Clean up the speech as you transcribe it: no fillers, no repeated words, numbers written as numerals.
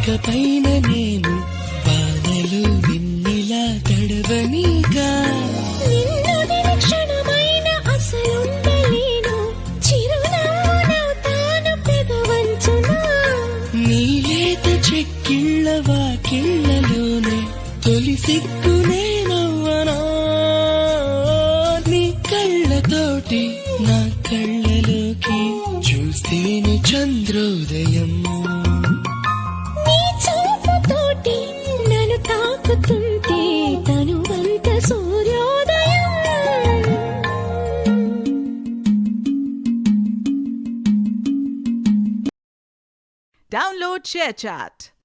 ఇకపైన నేను వానలు నిన్నిలా తడవనీగా. నిన్ను క్షణమైన అసలుండలేను, చిరునవ్వునవుతాను పెదవంచునా. నీ లేత చెక్కిళ్ళ వాకిళ్ళలోనే తొలి సిగ్గునే నవ్వనా. నీ కళ్ళతోటి నా కళ్ళలోకి చూస్తేనే చంద్రోదయం. నీ చూపుతోటి నన్ను తాకుతుంటే తనువంత సూర్యోదయం. Download ShareChat.